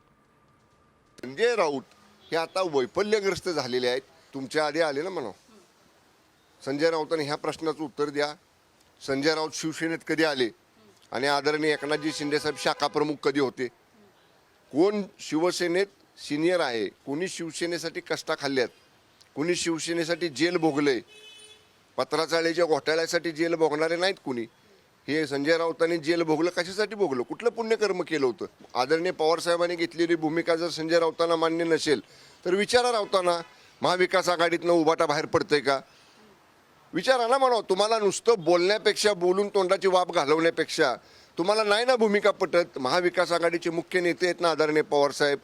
Speaker 6: संजय राऊत हे आता वैफल्यग्रस्त झालेले आहेत. तुमच्या आधी आले ना म्हणा. संजय राऊतांनी ह्या प्रश्नाचं उत्तर द्या. संजय राऊत शिवसेनेत कधी आले आणि आदरणीय एकनाथजी शिंदेसाहेब शाखा प्रमुख कधी होते? कोण शिवसेनेत सिनियर आहे? कोणी शिवसेनेसाठी कष्टा खाल्ल्यात? कोणी शिवसेनेसाठी जेल भोगले? पत्राचाळीच्या घोटाळ्यासाठी जेल भोगणारे नाहीत कुणी. हे संजय राऊतांनी जेल भोगलं कशासाठी भोगलं? कुठलं पुण्यकर्म केलं होतं? आदरणीय पवारसाहेबांनी घेतलेली भूमिका जर संजय राऊतांना मान्य नसेल तर विचारा राऊतांना, महाविकास आघाडीतनं उभाटा बाहेर पडतंय का? विचारा ना म्हणा. तुम्हाला नुसतं बोलण्यापेक्षा, बोलून तोंडाची वाफ घालवण्यापेक्षा तुम्हाला नाही ना भूमिका पटत, महाविकास आघाडीचे मुख्य नेते आहेत ना आदरणीय पवारसाहेब,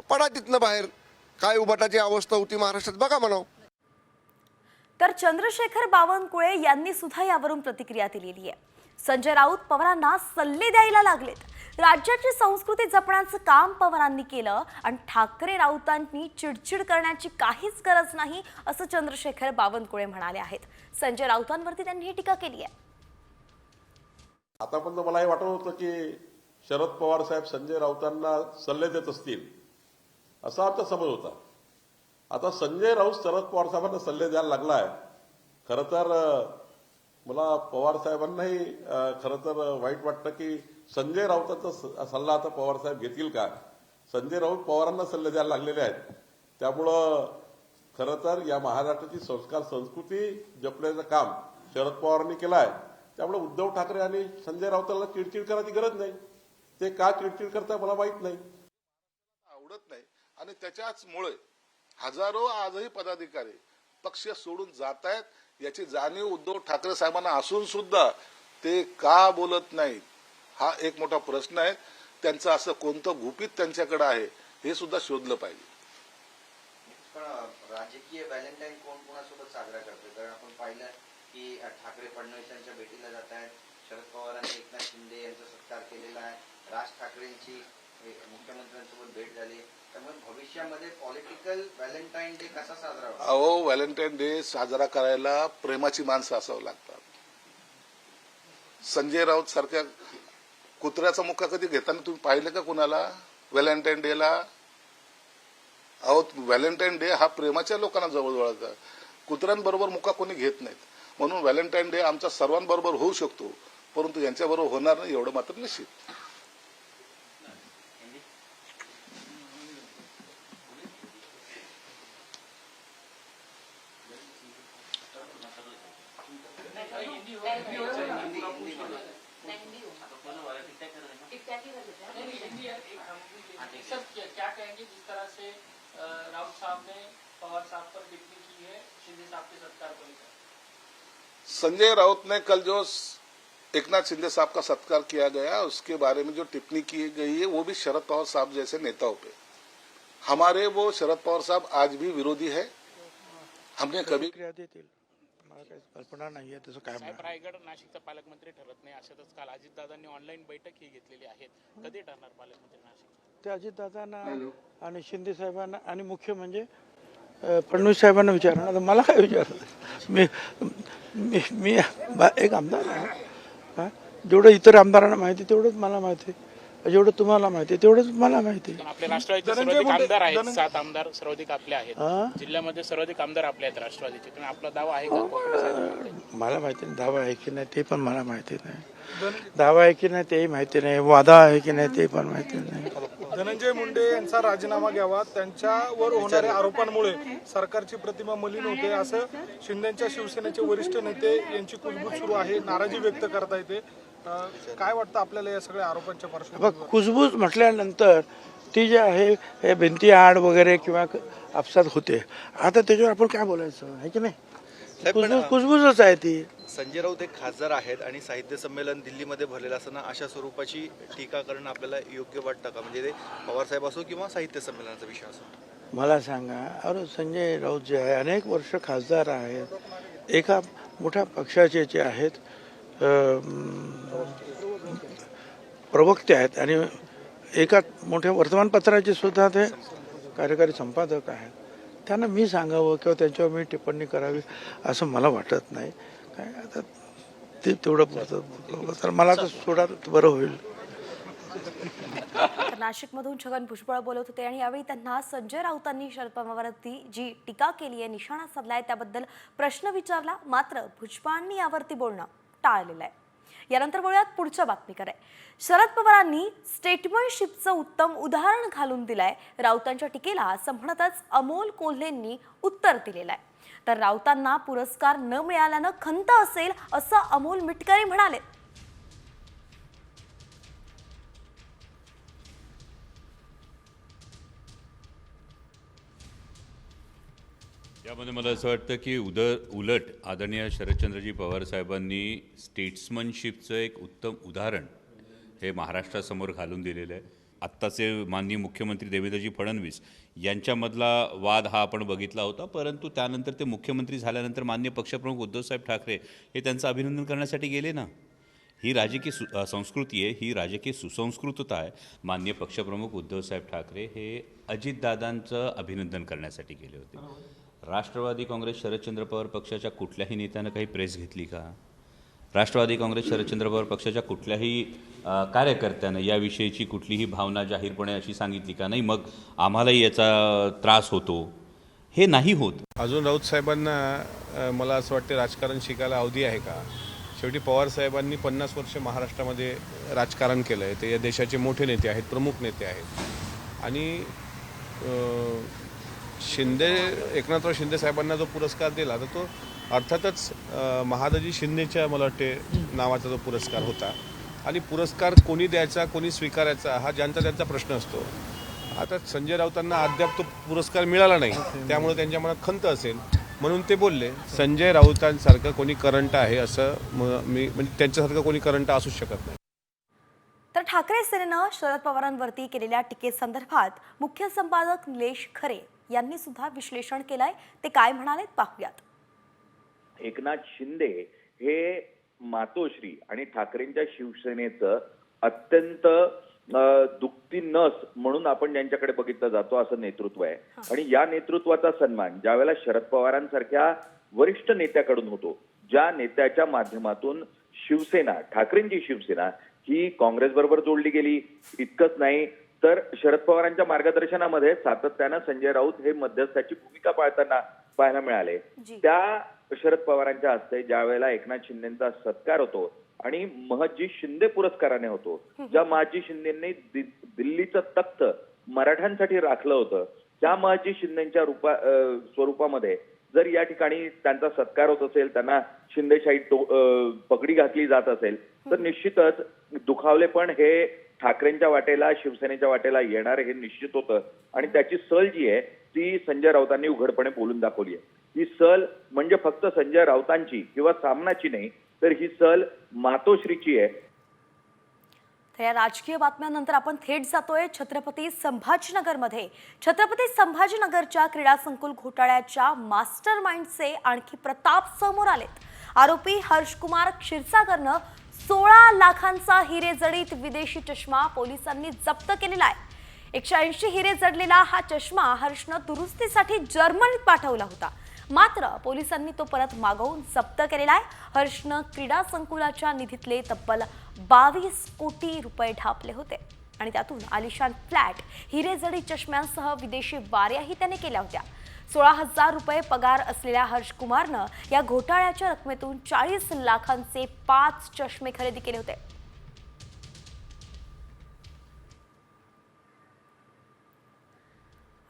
Speaker 6: पडा तिथनं बाहेर. काय उभाटाची अवस्था होती महाराष्ट्रात बघा म्हणावं.
Speaker 1: तर चंद्रशेखर बावनकुळे यांनी सुद्धा यावरून प्रतिक्रिया दिलेली आहे. संजय राऊत पवारांना सल्ले द्यायला लागलेत. राज्याची संस्कृती जपण्याचं काम पवारांनी केलं आणि ठाकरे राऊतांनी चिडचिड करण्याची काहीच गरज नाही असं चंद्रशेखर बावनकुळे म्हणाले आहेत. संजय राऊतांवरती त्यांनी ही टीका केली आहे.
Speaker 3: आतापर्यंत मला हे वाटत होतं की शरद पवार साहेब संजय राऊतांना सल्ले देत असतील असा आमचा समज होता. आता संजय राऊत शरद पवार साहेबांना सल्ले द्यायला लागलाय. खरं तर मला पवार साहेबांनाही खरं तर वाईट वाटतं की संजय राऊतांचा सल्ला आता पवार साहेब घेतील का? संजय राऊत पवारांना सल्ले द्यायला लागलेले आहेत. त्यामुळं खरं तर या महाराष्ट्राची संस्कार संस्कृती जपण्याचं काम शरद पवारांनी केलं आहे. त्यामुळे उद्धव ठाकरे आणि संजय राऊतांना चिडचिड करायची गरज नाही. ते का चिडचिड करताय मला माहित नाही.
Speaker 9: आवडत नाही आणि त्याच्याचमुळे हजारो आजही पदाधिकारी पक्ष सोडून जात आहेत. याची जाणीव उद्धव ठाकरे साहेबांना असून सुद्धा ते का बोलत नाहीत हा एक मोठा प्रश्न आहे. त्यांचं असं कोणतं गुपित त्यांच्याकडे आहे हे सुद्धा शोधलं पाहिजे.
Speaker 10: पण राजकीय व्हॅलेंटाईन कोण कोणासोबत साजरा करतो? कारण आपण पाहिलं की ठाकरे फडणवीस यांच्या भेटीला जात आहेत. शरद पवारांनी एकनाथ शिंदे यांचा सत्कार केलेला आहे. राज ठाकरेंची मुख्यमंत्र्यांसोबत भेट झाली. त्यामुळे भविष्यामध्ये पॉलिटिकल व्हॅलेंटाईन डे कसा साजरा होईल?
Speaker 9: अहो, व्हॅलेंटाईन डे साजरा करायला प्रेमाची माणसं असावं लागतात. संजय राऊत सारख्या कुत्र्याचा मुक्का कधी घेताना तुम्ही पाहिलं का कुणाला? व्हॅलेंटाईन डेला? अहो, व्हॅलेंटाईन डे हा प्रेमाच्या लोकांना जवळ कुत्र्यांबरोबर मुका कोणी घेत नाहीत. म्हणून व्हॅलेंटाईन डे आमच्या सर्वांबरोबर होऊ शकतो, परंतु यांच्याबरोबर होणार नाही एवढं मात्र निश्चित.
Speaker 4: सर क्या कहेंगे जिस तरह से राउत साहब ने पवार साहब पर टिप्पणी की है शिंदे साहब की सरकार को लेकर?
Speaker 9: संजय राउत ने कल जो एकनाथ शिंदे साहब का सत्कार किया गया, उसके बारे में जो टिप्पणी की गई है वो भी शरद पवार साहब जैसे नेताओं पे. हमारे वो शरद पवार साहब आज भी विरोधी है. हमने कभी
Speaker 11: कल्पना नाही आहे त्याचं काय म्हणणं.
Speaker 4: रायगड नाशिकचा पालकमंत्री ठरत नाही अशातच काल अजितदादांनी ऑनलाईन बैठक ही घेतलेली आहे. कधी ठरणार पालकमंत्री नाशिक?
Speaker 11: ते अजितदादांना आणि शिंदे साहेबांना आणि मुख्य म्हणजे फडणवीस साहेबांना विचारणार. आता मला काय विचारलं? मी एक आमदार आहे. हा, जेवढं इतर आमदारांना माहिती तेवढंच मला माहिती आहे, जेवढं तुम्हाला माहिती आहे तेवढंच मला माहिती आहे.
Speaker 4: आपले राष्ट्रवादीचे सर्वाधिक आमदार आहेत, 7 आमदार सर्वाधिक आपले आहेत जिल्ह्यामध्ये, सर्वाधिक आमदार आपले आहेत राष्ट्रवादीचे. तुम्ही आपला दावा आहे का?
Speaker 11: मला माहिती नाही दावा आहे की नाही ते पण मला माहिती नाही. दावा आहे की नाही तेही माहिती नाही, वादा आहे की नाही ते पण माहिती नाही.
Speaker 12: धनंजय मुंडे यांचा राजीनामा घ्यावा, त्यांच्यावर होणाऱ्या आरोपांमुळे सरकारची प्रतिमा मलिन होते असं शिंदेच्या शिवसेनेचे वरिष्ठ नेते यांची कुजबूज सुरू आहे, नाराजी व्यक्त करता येते. काय वाटतं आपल्याला या सगळ्या आरोपांच्या पार्श्वभूमीवर?
Speaker 11: कुजबूज म्हटल्यानंतर ती जे आहे हे भिंती आड वगैरे किंवा आपसात होते, आता त्याच्यावर आपण काय बोलायचं आहे की नाही? कुजबूजच आहे ती.
Speaker 13: संजय राऊत एक खासदार आहेत आणि साहित्य संमेलन दिल्लीमध्ये भरलेलं असताना अशा स्वरूपाची टीका करणं आपल्याला योग्य वाटतं का? म्हणजे ते पवारसाहेब असो किंवा साहित्य संमेलनाचा विषय असो.
Speaker 11: मला सांगा, अरे संजय राऊत जे आहे अनेक वर्ष खासदार आहेत, एका मोठ्या पक्षाचे जे आहेत प्रवक्ते आहेत आणि एका मोठ्या वर्तमानपत्राचे सुद्धा ते कार्यकारी संपादक आहेत. त्यांना मी सांगावं किंवा त्यांच्यावर मी टिप्पणी करावी असं मला वाटत नाही. काय आता ते तेवढं तर मला तर सोडा बरं होईल.
Speaker 1: नाशिकमधून छगन भुजबळ बोलत होते आणि यावेळी त्यांना संजय राऊतांनी शरद पवारांवरती जी टीका केली आहे, निशाणा साधलाय, त्याबद्दल प्रश्न विचारला. मात्र भुजबळांनी यावरती बोलणं टाळलेलं आहे. यानंतर बोलूयात पुढच्या बातमीकडे. शरद पवारांनी स्टेटमेंटशिपचं उत्तम उदाहरण घालून दिलंय. राऊतांच्या टीकेला असं म्हणतच अमोल कोल्हेंनी उत्तर दिलेलं आहे. तर राऊतांना पुरस्कार न मिळाल्यानं खंत असेल असं अमोल मिटकरी म्हणाले.
Speaker 5: यामध्ये मला असं वाटतं की उलट आदरणीय शरदचंद्रजी पवार साहेबांनी स्टेट्समनशिपचं एक उत्तम उदाहरण हे महाराष्ट्रासमोर घालून दिलेलं आहे. आत्ताचे माननीय मुख्यमंत्री देवेंद्रजी फडणवीस यांच्यामधला वाद हा आपण बघितला होता, परंतु त्यानंतर ते मुख्यमंत्री झाल्यानंतर माननीय पक्षप्रमुख उद्धवसाहेब ठाकरे हे त्यांचं अभिनंदन करण्यासाठी गेले ना. ही राजकीय संस्कृती आहे, ही राजकीय सुसंस्कृतता आहे. माननीय पक्षप्रमुख उद्धवसाहेब ठाकरे हे अजितदादांचं अभिनंदन करण्यासाठी गेले होते. राष्ट्रवादी काँग्रेस शरदचंद्र पवार पक्षाच्या कुठल्याही नेत्यानं काही प्रेस घेतली का? राष्ट्रवादी काँग्रेस शरदचंद्र पवार पक्षाच्या कुठल्याही कार्यकर्त्यानं याविषयीची कुठलीही भावना जाहीरपणे अशी सांगितली का? नाही, मग आम्हालाही याचा त्रास होतो, हे नाही होत.
Speaker 7: अजून राऊत साहेबांना मला असं वाटतं राजकारण शिकायला अवधी आहे का? शेवटी पवार साहेबांनी 50 वर्ष महाराष्ट्रामध्ये राजकारण केलं आहे. ते या देशाचे मोठे नेते आहेत, प्रमुख नेते आहेत. आणि एकनाथराव शिंदे साहेबांना जो पुरस्कार दिला तर तो अर्थातच महादजी शिंदेच्या मला वाटते नावाचा जो पुरस्कार होता. आणि पुरस्कार कोणी द्यायचा कोणी स्वीकारायचा हा ज्यांचा त्यांचा प्रश्न असतो. आता संजय राऊतांना अद्याप तो पुरस्कार मिळाला नाही, त्यामुळे त्यांच्या मनात खंत असेल म्हणून ते बोलले. संजय राऊतांसारखं कोणी करंट आहे असं मी म्हणजे त्यांच्यासारखं कोणी करंट असूच शकत नाही.
Speaker 1: तर ठाकरे सेनेनं शरद पवारांवरती केलेल्या टीकेसंदर्भात मुख्य संपादक निलेश खरे यांनी सुद्धा विश्लेषण केलंय. ते काय म्हणाले पाहूयात.
Speaker 14: एकनाथ शिंदे हे मातोश्री आणि ठाकरेंच्या शिवसेनेचं अत्यंत दुखती नस म्हणून आपण ज्यांच्याकडे बघितलं जातो असं नेतृत्व आहे. आणि या नेतृत्वाचा सन्मान ज्यावेळेला शरद पवारांसारख्या वरिष्ठ नेत्याकडून होतो, ज्या नेत्याच्या माध्यमातून शिवसेना, ठाकरेंची शिवसेना ही काँग्रेस बरोबर जोडली गेली, इतकंच नाही तर शरद पवारांच्या मार्गदर्शनामध्ये सातत्यानं संजय राऊत हे मध्यस्थाची भूमिका पाळताना पाहायला मिळाले. त्या शरद पवारांच्या हस्ते ज्या वेळेला एकनाथ शिंदेचा सत्कार होतो आणि महजी शिंदे पुरस्काराने होतो, ज्या महजी शिंदेंनी दिल्लीचं तख्त मराठ्यांसाठी राखलं होतं, त्या महजी शिंदेच्या स्वरूपामध्ये जर या ठिकाणी त्यांचा सत्कार होत असेल, त्यांना शिंदेशाही पगडी घातली जात असेल, तर निश्चितच दुखावले पण हे ठाकरेंच्या वाटेला, शिवसेनेच्या वाटेला येणार हे निश्चित होतं. आणि त्याची सल जी आहे ती संजय राऊतांनी उघडपणे बोलून दाखवली आहे. ही सल म्हणजे फक्त संजय राऊतांची किंवा सामनाची नाही, तर ही सल मातोश्रीची आहे.
Speaker 1: तर या राजकीय बातम्यांनंतर आपण थेट जातोय छत्रपती संभाजीनगरमध्ये. छत्रपती संभाजीनगरच्या क्रीडा संकुल घोटाळ्याच्या मास्टर माइंडचे आणखी प्रताप समोर आलेत. आरोपी हर्षकुमार क्षीरसागरनं 16 लाखांचा हिरे जडित विदेशी चष्मा पोलिसांनी जप्त केलेला आहे. 180 हिरे जडलेला हा चष्मा हर्षनं दुरुस्तीसाठी जर्मनीत पाठवला होता, मात्र पोलिसांनी तो परत मागवून जप्त केलेला आहे. हर्षनं क्रीडा संकुलाच्या निधीतले तब्बल 22 कोटी रुपये ढापले होते आणि त्यातून आलिशान फ्लॅट, हिरे जडित चष्म्यांसह विदेशी वाऱ्याही त्याने केल्या होत्या. 16,000 रुपये पगार असलेल्या हर्षकुमारनं या घोटाळ्याच्या रकमेतून 40 लाखांचे 5 चष्मे खरेदी केले होते.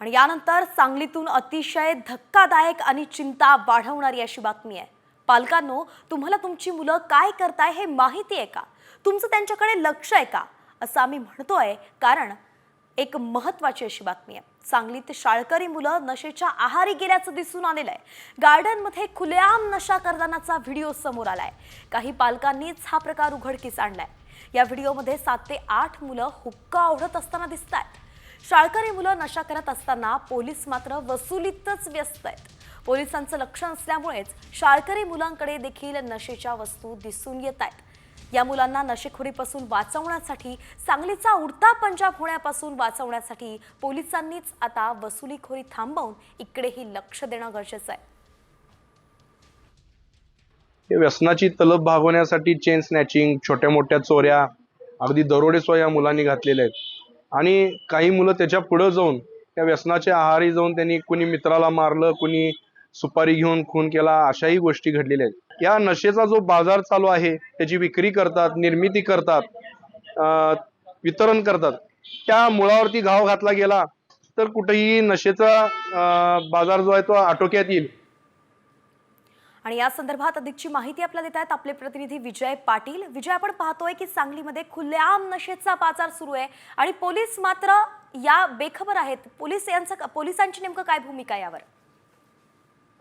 Speaker 1: आणि यानंतर सांगलीतून अतिशय धक्कादायक आणि चिंता वाढवणारी अशी बातमी आहे. पालकांनो, तुम्हाला तुमची मुलं काय करताय हे माहिती आहे का? तुमचं त्यांच्याकडे लक्ष आहे का? असं आम्ही म्हणतोय कारण एक महत्त्वाची अशी बातमी आहे. सांगलीत शाळकरी मुलं नशेच्या आहारी गेल्याचं दिसून आलेलं आहे. गार्डनमध्ये खुलेआम नशा करतानाचा व्हिडिओ समोर आलाय. काही पालकांनीच हा प्रकार उघडकीस आणलाय. या व्हिडिओमध्ये 7 ते 8 मुलं हुक्का ओढत असताना दिसत आहेत. शाळकरी मुलं नशा करत असताना पोलीस मात्र वसुलीतच व्यस्त आहेत. पोलिसांचं लक्ष नसल्यामुळेच शाळकरी मुलांकडे देखील नशेच्या वस्तू दिसून येत आहेत. या मुलांना नशेखोरीपासून वाचवण्यासाठी, सांगलीचा उडता पंजाब होण्यापासून वाचवण्यासाठी पोलिसांनीच आता वसुलीखोरी थांबवून इकडेही लक्ष देणं गरजेचं आहे.
Speaker 7: व्यसनाची तलब भागवण्यासाठी चेन स्नॅचिंग, छोट्या मोठ्या चोऱ्या, अगदी दरोडेसुद्धा या मुलांनी घातलेले आहेत. आणि काही मुलं त्याच्या पुढे जाऊन त्या व्यसनाच्या आहारी जाऊन त्यांनी कुणी मित्राला मारलं, कुणी सुपारी घेऊन खून केला, अशाही गोष्टी घडलेल्या आहेत. या नशेचा जो बाजार चालू आहे, त्याची विक्री करतात, निर्मिती करतात, वितरण करतात, त्या मुळावरती घाव घातला गेला तर कुठेही नशेचा बाजार जो आहे तो आटोक्यात येईल.
Speaker 1: आणि या संदर्भात अधिकची माहिती आपल्याला देत आहेत आपले प्रतिनिधी विजय पाटील. विजय, आपण पाहतोय की सांगलीमध्ये खुलेआम नशेचा बाजार सुरू आहे आणि पोलीस मात्र या बेखबर आहेत. पोलिसांची नेमकं काय भूमिका यावर?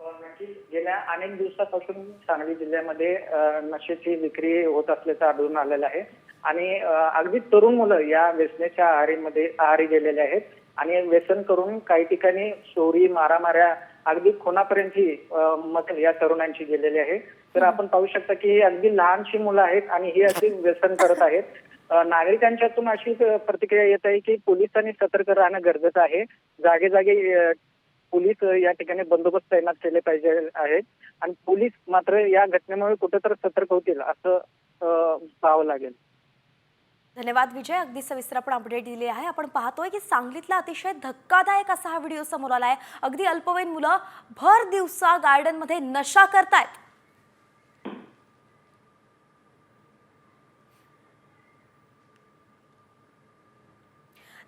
Speaker 15: नक्कीच गेल्या अनेक दिवसापासून सांगली जिल्ह्यामध्ये नशेची विक्री होत असल्याचं आढळून आलेलं आहे आणि अगदी तरुण मुलं या व्यसनेच्या आहारी गेलेले आहेत आणि व्यसन करून काही ठिकाणी चोरी, मारामाऱ्या, अगदी खुनापर्यंतही मत या तरुणांची गेलेली आहे. तर आपण पाहू शकता की ही अगदी लहानशी मुलं आहेत आणि ही अशी व्यसन करत आहेत. नागरिकांच्यातून अशी प्रतिक्रिया येत आहे की पोलिसांनी सतर्क राहणं गरजेचं आहे. जागे जागे पोलीस या ठिकाणी बंदोबस्त तैनात केले पाहिजे आहेत आणि पोलीस मात्र या घटनेमुळे कुठेतरी सतर्क होतील असं पाहावं लागेल.
Speaker 1: धन्यवाद विजय, अगदी सविस्तर आपण अपडेट दिली आहे. आपण पाहतोय की सांगलीतला अतिशय धक्कादायक असा हा व्हिडिओ समोर आलाय. अगदी अल्पवयीन मुलं भर दिवसा गार्डनमध्ये नशा करतायत.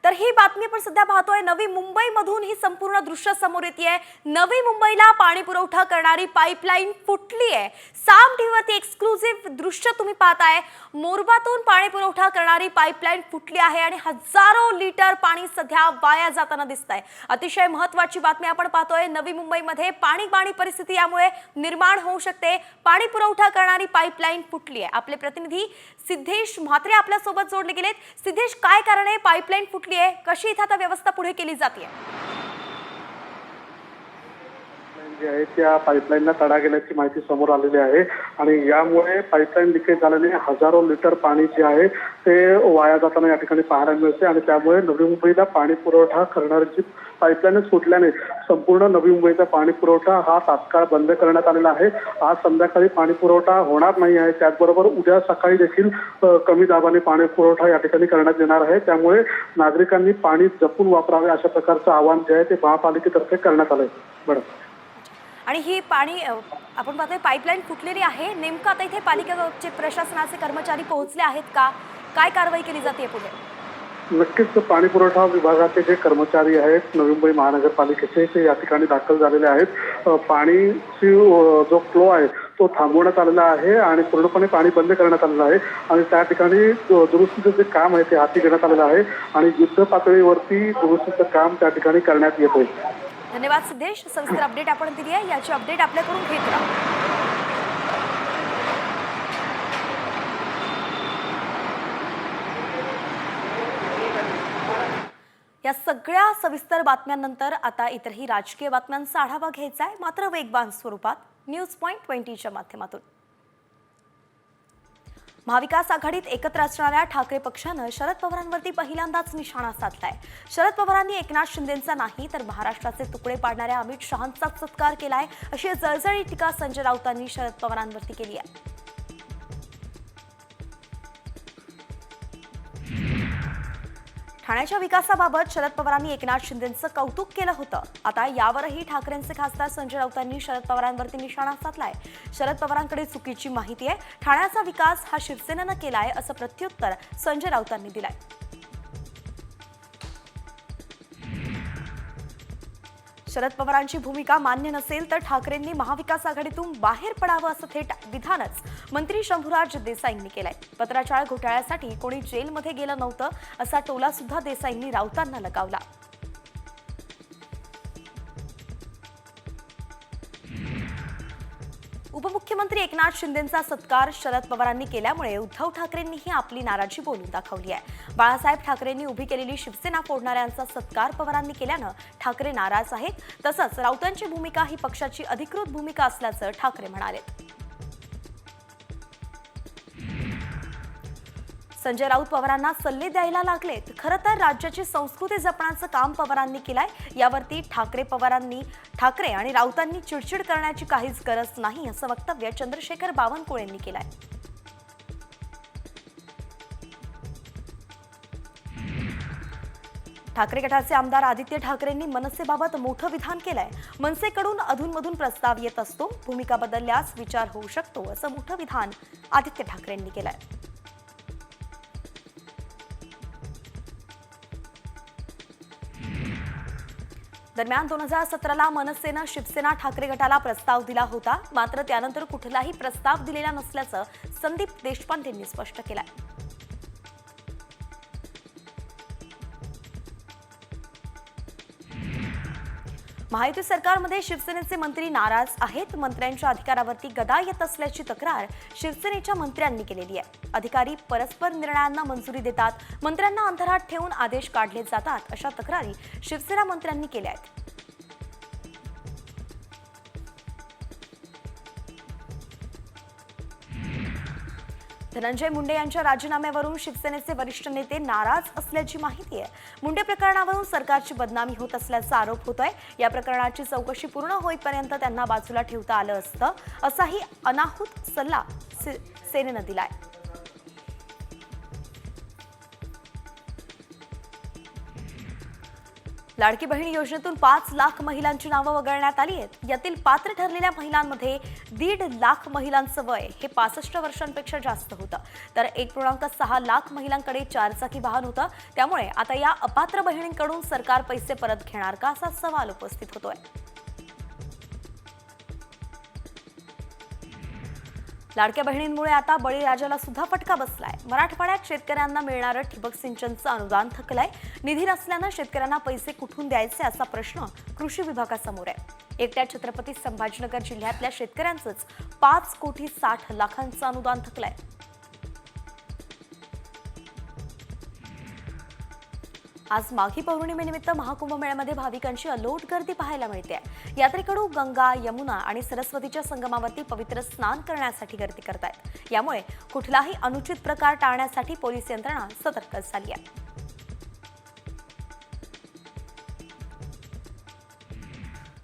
Speaker 1: तर ही बातमी आपण सध्या पाहतोय नवी मुंबईमधून. ही संपूर्ण दृश्य समोर येते. नवी मुंबईला पाणी पुरवठा करणारी पाईपलाईन फुटली आहे. साम टीव्हीवरती एक्सक्लुझिव्ह दृश्य तुम्ही पाहताय. मोरबातून पाणी पुरवठा करणारी पाईपलाईन फुटली आहे आणि हजारो लिटर पाणी सध्या वाया जाताना दिसतंय. अतिशय महत्त्वाची बातमी आपण पाहतोय. नवी मुंबईमध्ये पाणी परिस्थिती यामुळे निर्माण होऊ शकते. पाणी पुरवठा करणारी पाईपलाईन फुटली आहे. आपले प्रतिनिधी सिद्धेश म्हात्रे आपल्या सोबत जोडले गेलेत. सिद्धेश, काय कारण आहे पाईपलाईन फुटली आहे? कशी इथं आता व्यवस्था पुढे केली जाते?
Speaker 12: जी आहे त्या पाईपलाईनला तडा गेल्याची माहिती समोर आलेली आहे आणि यामुळे पाईपलाईन लिकेज झाल्याने हजारो लिटर पाणी जे आहे ते वाया जाताना या ठिकाणी पाहायला मिळते आणि त्यामुळे नवी मुंबईला पाणी पुरवठा करणारी जी पाईपलाईन फुटल्याने संपूर्ण नवी मुंबईचा पाणी पुरवठा हा तात्काळ बंद करण्यात आलेला आहे. आज संध्याकाळी पाणी पुरवठा होणार नाही आहे. त्याचबरोबर उद्या सकाळी देखील कमी दाबाने पाणी पुरवठा या ठिकाणी करण्यात येणार आहे. त्यामुळे नागरिकांनी पाणी जपून वापरावे अशा प्रकारचं आवाहन जे आहे ते महापालिकेतर्फे करण्यात आलंय. मॅडम,
Speaker 1: आणि ही पाणी आपण पाहतोय पाईपलाईन फुटलेली आहे. नेमकं आता इथे पालिकेचे प्रशासनाचे कर्मचारी पोहोचले आहेत का? काय कारवाई केली जाते पुढे?
Speaker 12: नक्कीच पाणी पुरवठा विभागाचे जे कर्मचारी आहेत नवी मुंबई महानगरपालिकेचे ते या ठिकाणी दाखल झालेले आहेत. पाणीची जो फ्लो आहे तो थांबवण्यात आलेला आहे आणि पूर्णपणे पाणी बंद करण्यात आलेलं आहे आणि त्या ठिकाणी दुरुस्तीचं जे काम आहे ते हाती घेण्यात आलेलं आहे आणि युद्ध पातळीवरती दुरुस्तीचं काम त्या ठिकाणी करण्यात येत आहे.
Speaker 1: धन्यवाद सिद्धेश, सविस्तर अपडेट आपण दिली आहे. याची अपडेट आपल्याकडून घेत राहू. या सगळ्या सविस्तर बातम्यांनंतर आता इतरही राजकीय बातम्यांचा आढावा घ्यायचा आहे, मात्र वेगवान स्वरूपात. न्यूज पॉइंट 20च्या माध्यमातून महाविकास आघाडीत एकत्र असणाऱ्या ठाकरे पक्षानं शरद पवारांवरती पहिल्यांदाच निशाणा साधलाय. शरद पवारांनी एकनाथ शिंदेंचा नाही तर महाराष्ट्राचे तुकडे पाडणाऱ्या अमित शहांचा सत्कार केलाय, अशी जळजळीत टीका संजय राऊतांनी शरद पवारांवरती केली आहे. ठाण्याच्या विकासाबाबत शरद पवारांनी एकनाथ शिंदेंचं कौतुक केलं होतं. आता यावरही ठाकरेंचे खासदार संजय राऊतांनी शरद पवारांवरती निशाणा साधलाय. शरद पवारांकडे चुकीची माहिती आहे. ठाण्याचा विकास हा शिवसेनेनं केलाय असं प्रत्युत्तर संजय राऊतांनी दिलंय. शरद पवारांची भूमिका मान्य नसेल तर ठाकरेंनी महाविकास आघाडीतून बाहेर पडावं असं थेट विधानच मंत्री शंभूराज देसाईंनी केलंय. पत्राचाळ घोटाळ्यासाठी कोणी जेलमध्ये गेलं नव्हतं असा टोला सुद्धा देसाईंनी राऊतांना लगावला. उपमुख्यमंत्री एकनाथ शिंदेंचा सत्कार शरद पवारांनी केल्यामुळे उद्धव ठाकरेंनीही आपली नाराजी बोलून दाखवली आहे. बाळासाहेब ठाकरेंनी उभी केलेली शिवसेना फोडणाऱ्यांचा सत्कार पवारांनी केल्यानं ठाकरे नाराज आहेत. तसंच राऊतांची भूमिका ही पक्षाची अधिकृत भूमिका असल्याचं ठाकरे म्हणाले. संजय राऊत पवारांना सल्ले द्यायला लागलेत. खरं तर राज्याची संस्कृती जपण्याचं काम पवारांनी केलंय. यावरती ठाकरे आणि राऊतांनी चिडचिड करण्याची काहीच गरज नाही असं वक्तव्य चंद्रशेखर बावनकुळेंनी केलंय. ठाकरे गटाचे आमदार आदित्य ठाकरेंनी मनसेबाबत मोठं विधान केलंय. मनसेकडून अधूनमधून प्रस्ताव येत असतो, भूमिका बदलल्यास विचार होऊ शकतो असं मोठं विधान आदित्य ठाकरेंनी केलंय. दरम्यान 2017ला मनसेनं शिवसेना ठाकरे गटाला प्रस्ताव दिला होता, मात्र त्यानंतर कुठलाही प्रस्ताव दिलेला नसल्याचं संदीप देशपांडेंनी स्पष्ट केलंय. महायुती सरकारमध्ये शिवसेनेचे मंत्री नाराज आहेत. मंत्र्यांच्या अधिकारावरती गदा येत असल्याची तक्रार शिवसेनेच्या मंत्र्यांनी केलेली आहे. अधिकारी परस्पर निर्णयांना मंजुरी देतात, मंत्र्यांना अंधारात ठेवून आदेश काढले जातात अशा तक्रारी शिवसेना मंत्र्यांनी केल्या आहेत. धनंजय मुंडे यांच्या राजीनाम्यावरून शिवसेनेचे वरिष्ठ नेते नाराज असल्याची माहिती आहे. मुंडे प्रकरणावरून सरकारची बदनामी होत असल्याचा आरोप होतोय. या प्रकरणाची चौकशी पूर्ण होईपर्यंत त्यांना बाजूला ठेवता आलं असतं असाही अनाहूत सल्ला सेनेनं दिलाय. लाडकी बहीण योजनेतून 5 लाख महिलांची नावं वगळण्यात आली आहेत. यातील पात्र ठरलेल्या महिलांमध्ये 1.5 लाख महिलांचं वय हे 65 वर्षांपेक्षा जास्त होतं, तर 1.6 लाख महिलांकडे 4चाकी वाहन होतं. त्यामुळे आता या अपात्र बहिणींकडून सरकार पैसे परत घेणार का असा सवाल उपस्थित होतोय. लाडक्या बहिणींमुळे आता बळीराजाला सुद्धा फटका बसलाय. मराठवाड्यात शेतकऱ्यांना मिळणारं ठिबक सिंचनचं अनुदान थकलंय. निधी नसल्यानं शेतकऱ्यांना पैसे कुठून द्यायचे असा प्रश्न कृषी विभागासमोर आहे. एकट्या छत्रपती संभाजीनगर जिल्ह्यातल्या शेतकऱ्यांचंच 5,60,00,000 अनुदान थकलंय. आज माघी पौर्णिमेनिमित्त महाकुंभमेळ्यामध्ये भाविकांची अलोट गर्दी पाहायला मिळते. यात्रेकडू गंगा, यमुना आणि सरस्वतीच्या संगमावरती पवित्र स्नान करण्यासाठी गर्दी करतायत. यामुळे कुठलाही अनुचित प्रकार टाळण्यासाठी पोलीस यंत्रणा सतर्क झाली आहे.